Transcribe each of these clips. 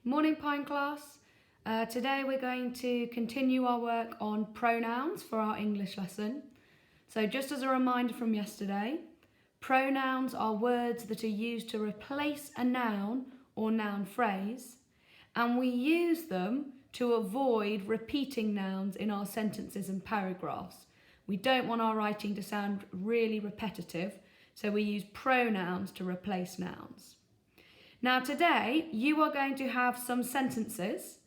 Morning Pine class. Today we're going to continue our work on pronouns for our English lesson. So just as a reminder from yesterday, pronouns are words that are used to replace a noun or noun phrase, and we use them to avoid repeating nouns in our sentences and paragraphs. We don't want our writing to sound really repetitive, so we use pronouns to replace nouns. Now today, you are going to have some sentences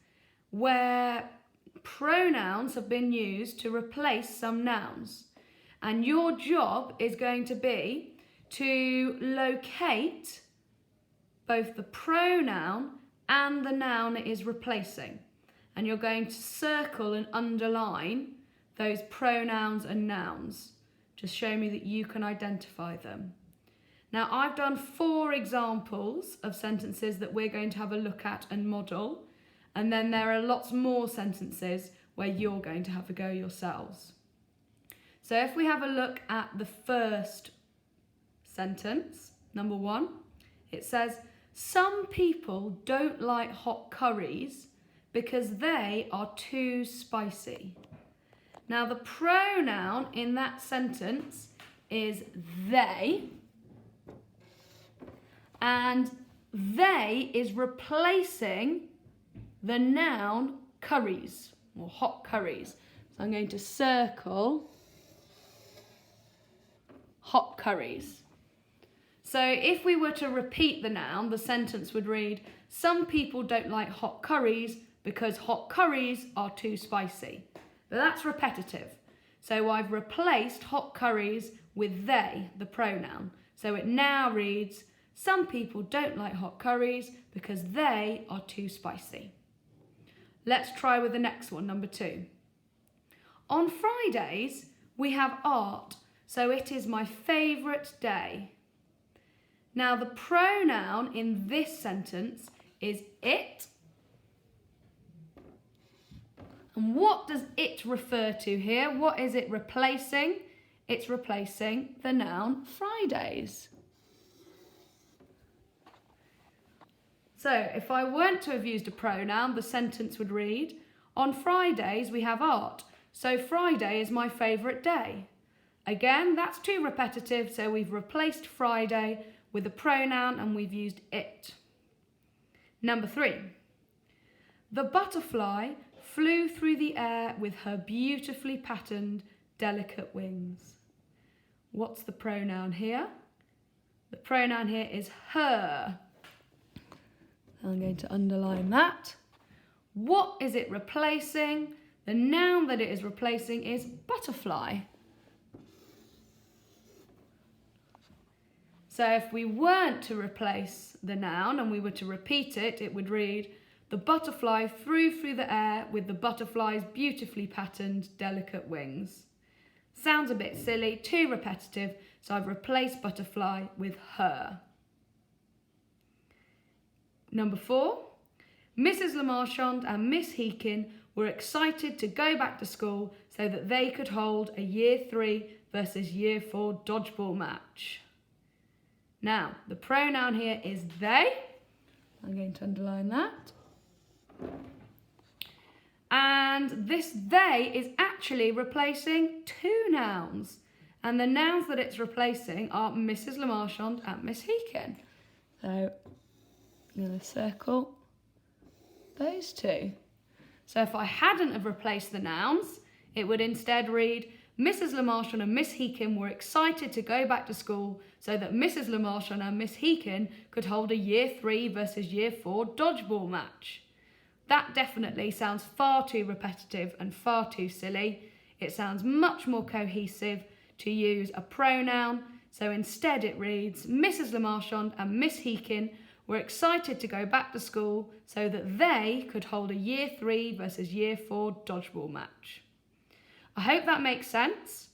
where pronouns have been used to replace some nouns. And your job is going to be to locate both the pronoun and the noun it is replacing. And you're going to circle and underline those pronouns and nouns. Just show me that you can identify them. Now, I've done 4 examples of sentences that we're going to have a look at and model, and then there are lots more sentences where you're going to have a go yourselves. So if we have a look at the first sentence, number 1, it says, some people don't like hot curries because they are too spicy. Now, the pronoun in that sentence is they, and they is replacing the noun curries or hot curries. So I'm going to circle hot curries. So if we were to repeat the noun, the sentence would read, some people don't like hot curries because hot curries are too spicy. But that's repetitive. So I've replaced hot curries with they, the pronoun. So it now reads, some people don't like hot curries because they are too spicy. Let's try with the next one, number 2. On Fridays, we have art, so it is my favourite day. Now, the pronoun in this sentence is it. And what does it refer to here? What is it replacing? It's replacing the noun Fridays. So if I weren't to have used a pronoun, the sentence would read, on Fridays we have art, so Friday is my favourite day. Again, that's too repetitive, so we've replaced Friday with a pronoun and we've used it. Number 3, the butterfly flew through the air with her beautifully patterned, delicate wings. What's the pronoun here? The pronoun here is her. I'm going to underline that. What is it replacing? The noun that it is replacing is butterfly. So if we weren't to replace the noun and we were to repeat it, it would read, the butterfly flew through the air with the butterfly's beautifully patterned, delicate wings. Sounds a bit silly, too repetitive, so I've replaced butterfly with her. Number 4, Mrs. Le Marchand and Miss Heakin were excited to go back to school so that they could hold a Year 3 versus Year 4 dodgeball match. Now, the pronoun here is they. I'm going to underline that. And this they is actually replacing 2 nouns. And the nouns that it's replacing are Mrs. Le Marchand and Miss Heakin. So I'm going to circle those 2. So if I hadn't have replaced the nouns, it would instead read, Mrs. Le Marchand and Miss Heakin were excited to go back to school so that Mrs. Le Marchand and Miss Heakin could hold a Year 3 versus Year 4 dodgeball match. That definitely sounds far too repetitive and far too silly. It sounds much more cohesive to use a pronoun. So instead it reads, Mrs. Le Marchand and Miss Heakin were excited to go back to school so that they could hold a Year 3 versus Year 4 dodgeball match. I hope that makes sense.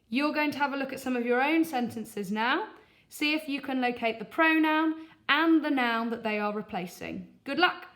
You're going to have a look at some of your own sentences now. See if you can locate the pronoun and the noun that they are replacing. Good luck!